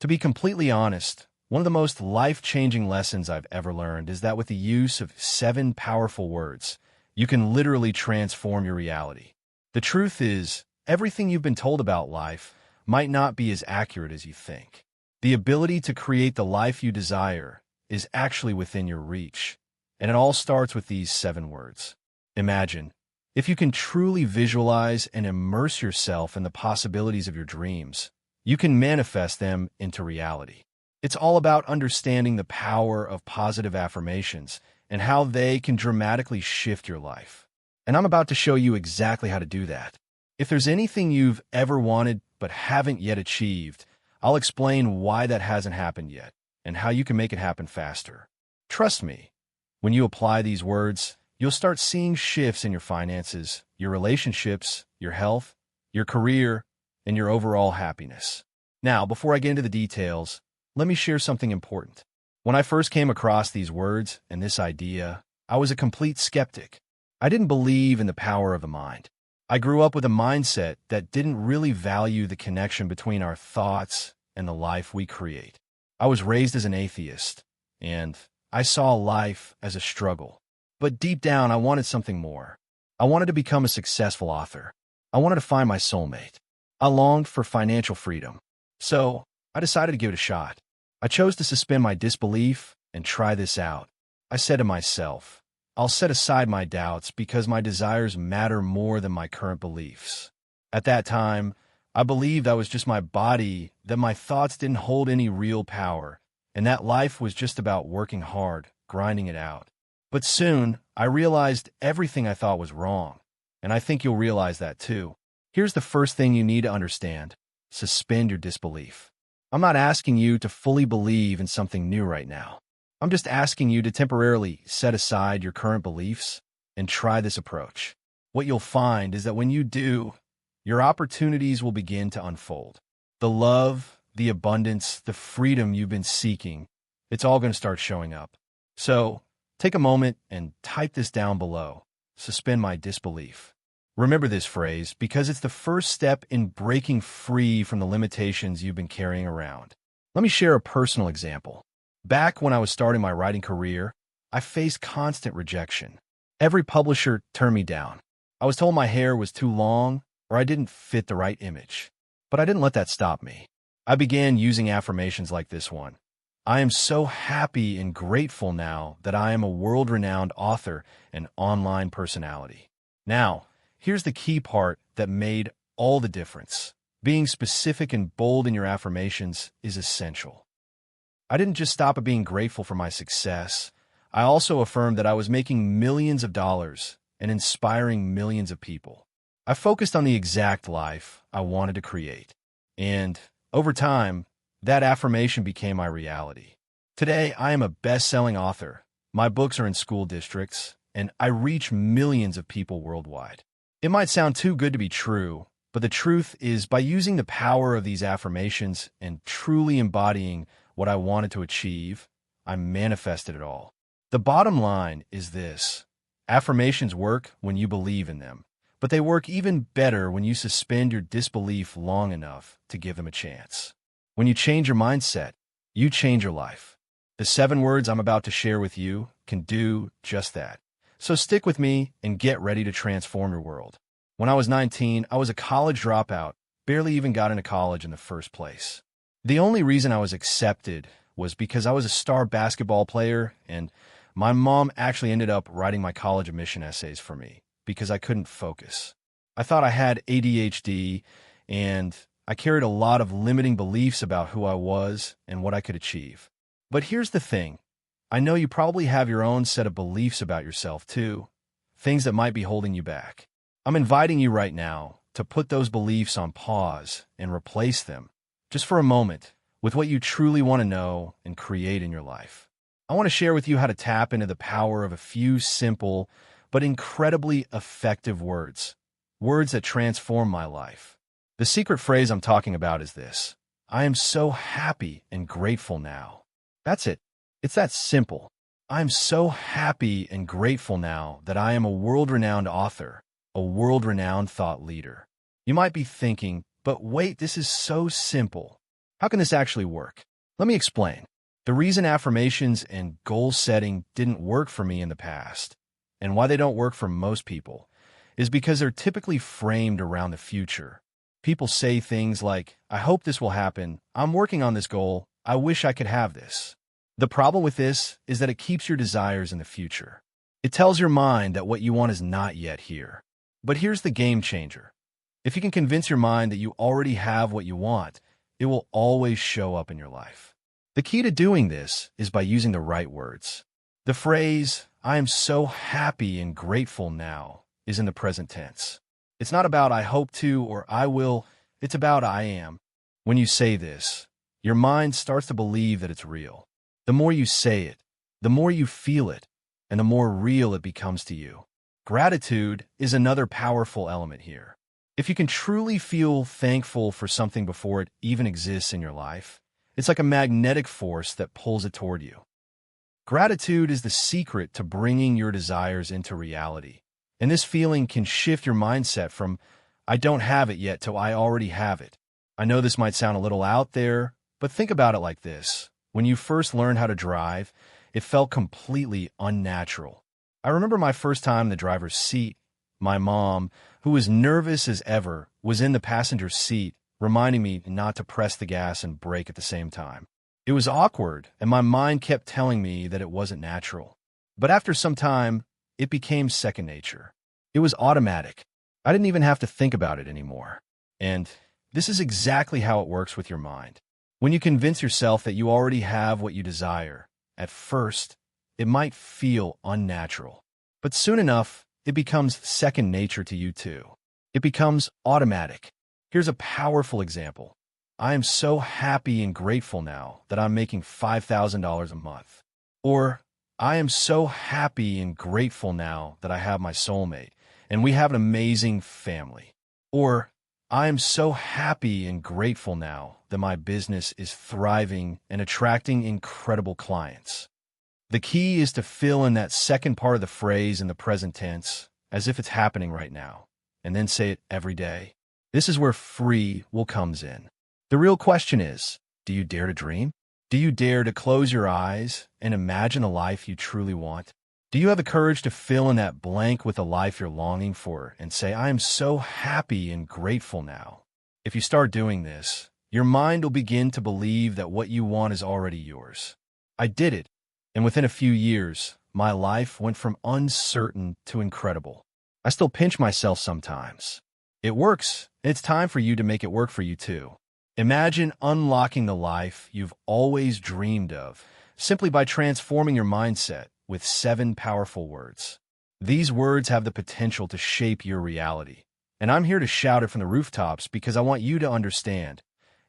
To be completely honest, one of the most life-changing lessons I've ever learned is that with the use of 7 powerful words, you can literally transform your reality. The truth is, everything you've been told about life might not be as accurate as you think. The ability to create the life you desire is actually within your reach, and it all starts with these 7 words. Imagine. If you can truly visualize and immerse yourself in the possibilities of your dreams, you can manifest them into reality. It's all about understanding the power of positive affirmations and how they can dramatically shift your life. And I'm about to show you exactly how to do that. If there's anything you've ever wanted but haven't yet achieved, I'll explain why that hasn't happened yet and how you can make it happen faster. Trust me, when you apply these words, you'll start seeing shifts in your finances, your relationships, your health, your career, and your overall happiness. Now, before I get into the details, let me share something important. When I first came across these words and this idea, I was a complete skeptic. I didn't believe in the power of the mind. I grew up with a mindset that didn't really value the connection between our thoughts and the life we create. I was raised as an atheist, and I saw life as a struggle. But deep down, I wanted something more. I wanted to become a successful author. I wanted to find my soulmate. I longed for financial freedom. So, I decided to give it a shot. I chose to suspend my disbelief and try this out. I said to myself, I'll set aside my doubts because my desires matter more than my current beliefs. At that time, I believed I was just my body, that my thoughts didn't hold any real power, and that life was just about working hard, grinding it out. But soon, I realized everything I thought was wrong, and I think you'll realize that too. Here's the first thing you need to understand. Suspend your disbelief. I'm not asking you to fully believe in something new right now. I'm just asking you to temporarily set aside your current beliefs and try this approach. What you'll find is that when you do, your opportunities will begin to unfold. The love, the abundance, the freedom you've been seeking, it's all going to start showing up. So, take a moment and type this down below. Suspend my disbelief. Remember this phrase because it's the first step in breaking free from the limitations you've been carrying around. Let me share a personal example. Back when I was starting my writing career, I faced constant rejection. Every publisher turned me down. I was told my hair was too long or I didn't fit the right image. But I didn't let that stop me. I began using affirmations like this one. I am so happy and grateful now that I am a world-renowned author and online personality. Now, here's the key part that made all the difference. Being specific and bold in your affirmations is essential. I didn't just stop at being grateful for my success. I also affirmed that I was making millions of dollars and inspiring millions of people. I focused on the exact life I wanted to create. And over time, that affirmation became my reality. Today, I am a best-selling author. My books are in school districts, and I reach millions of people worldwide. It might sound too good to be true, but the truth is by using the power of these affirmations and truly embodying what I wanted to achieve, I manifested it all. The bottom line is this. Affirmations work when you believe in them, but they work even better when you suspend your disbelief long enough to give them a chance. When you change your mindset, you change your life. The 7 words I'm about to share with you can do just that. So stick with me and get ready to transform your world. When I was 19, I was a college dropout, barely even got into college in the first place. The only reason I was accepted was because I was a star basketball player, and my mom actually ended up writing my college admission essays for me because I couldn't focus. I thought I had ADHD, and I carried a lot of limiting beliefs about who I was and what I could achieve. But here's the thing. I know you probably have your own set of beliefs about yourself too, things that might be holding you back. I'm inviting you right now to put those beliefs on pause and replace them, just for a moment, with what you truly want to know and create in your life. I want to share with you how to tap into the power of a few simple but incredibly effective words, words that transform my life. The secret phrase I'm talking about is this: I am so happy and grateful now. That's it. It's that simple. I'm so happy and grateful now that I am a world-renowned author, a world-renowned thought leader. You might be thinking, but wait, this is so simple. How can this actually work? Let me explain. The reason affirmations and goal setting didn't work for me in the past, and why they don't work for most people, is because they're typically framed around the future. People say things like, I hope this will happen, I'm working on this goal, I wish I could have this. The problem with this is that it keeps your desires in the future. It tells your mind that what you want is not yet here. But here's the game changer. If you can convince your mind that you already have what you want, it will always show up in your life. The key to doing this is by using the right words. The phrase, I am so happy and grateful now, is in the present tense. It's not about I hope to or I will, it's about I am. When you say this, your mind starts to believe that it's real. The more you say it, the more you feel it, and the more real it becomes to you. Gratitude is another powerful element here. If you can truly feel thankful for something before it even exists in your life, it's like a magnetic force that pulls it toward you. Gratitude is the secret to bringing your desires into reality. And this feeling can shift your mindset from, I don't have it yet, to I already have it. I know this might sound a little out there, but think about it like this. When you first learned how to drive, it felt completely unnatural. I remember my first time in the driver's seat. My mom, who was nervous as ever, was in the passenger seat, reminding me not to press the gas and brake at the same time. It was awkward, and my mind kept telling me that it wasn't natural. But after some time, it became second nature. It was automatic. I didn't even have to think about it anymore. And this is exactly how it works with your mind. When you convince yourself that you already have what you desire, at first, it might feel unnatural. But soon enough, it becomes second nature to you too. It becomes automatic. Here's a powerful example. I am so happy and grateful now that I'm making $5,000 a month. Or, I am so happy and grateful now that I have my soulmate and we have an amazing family. Or, I am so happy and grateful now that my business is thriving and attracting incredible clients. The key is to fill in that second part of the phrase in the present tense, as if it's happening right now, and then say it every day. This is where free will comes in. The real question is, do you dare to dream? Do you dare to close your eyes and imagine a life you truly want? Do you have the courage to fill in that blank with a life you're longing for and say, I am so happy and grateful now? If you start doing this, your mind will begin to believe that what you want is already yours. I did it. And within a few years, my life went from uncertain to incredible. I still pinch myself sometimes. It works, and it's time for you to make it work for you too. Imagine unlocking the life you've always dreamed of simply by transforming your mindset with 7 powerful words. These words have the potential to shape your reality. And I'm here to shout it from the rooftops because I want you to understand.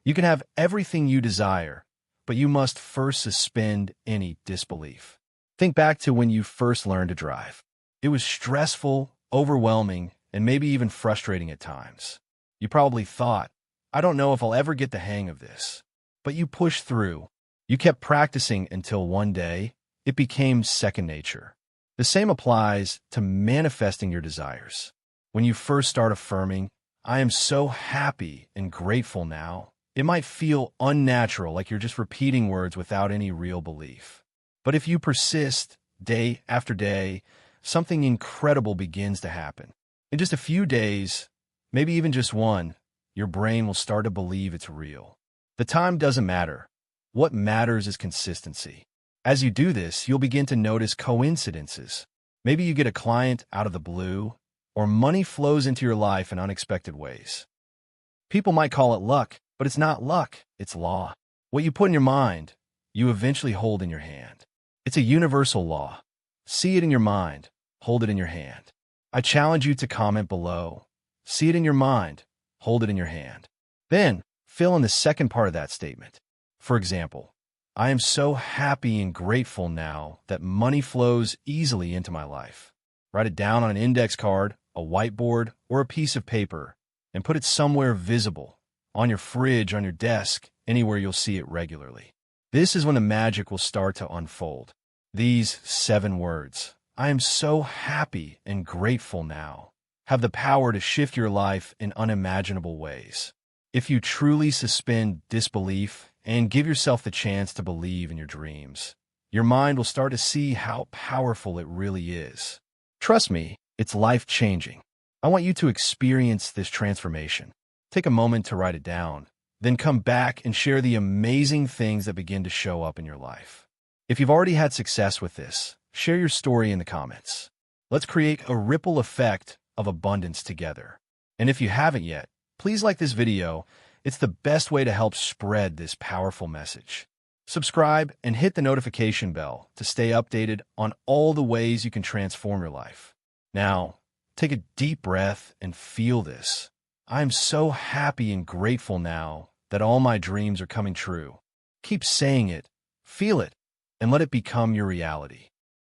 You can have everything you desire, but you must first suspend any disbelief. Think back to when you first learned to drive. It was stressful, overwhelming, and maybe even frustrating at times. You probably thought, I don't know if I'll ever get the hang of this. But you pushed through. You kept practicing until one day, it became second nature. The same applies to manifesting your desires. When you first start affirming, I am so happy and grateful now, it might feel unnatural, like you're just repeating words without any real belief. But if you persist, day after day, something incredible begins to happen. In just a few days, maybe even just one, your brain will start to believe it's real. The time doesn't matter. What matters is consistency. As you do this, you'll begin to notice coincidences. Maybe you get a client out of the blue, or money flows into your life in unexpected ways. People might call it luck, but it's not luck, it's law. What you put in your mind, you eventually hold in your hand. It's a universal law. See it in your mind, hold it in your hand. I challenge you to comment below. See it in your mind, hold it in your hand. Then, fill in the second part of that statement. For example, I am so happy and grateful now that money flows easily into my life. Write it down on an index card, a whiteboard, or a piece of paper, and put it somewhere visible, on your fridge, on your desk, anywhere you'll see it regularly. This is when the magic will start to unfold. These 7 words, I am so happy and grateful now, have the power to shift your life in unimaginable ways. If you truly suspend disbelief and give yourself the chance to believe in your dreams, your mind will start to see how powerful it really is. Trust me, it's life-changing. I want you to experience this transformation. Take a moment to write it down, then come back and share the amazing things that begin to show up in your life. If you've already had success with this, share your story in the comments. Let's create a ripple effect of abundance together. And if you haven't yet, please like this video. It's the best way to help spread this powerful message. Subscribe and hit the notification bell to stay updated on all the ways you can transform your life. Now, take a deep breath and feel this. I'm so happy and grateful now that all my dreams are coming true. Keep saying it, feel it, and let it become your reality.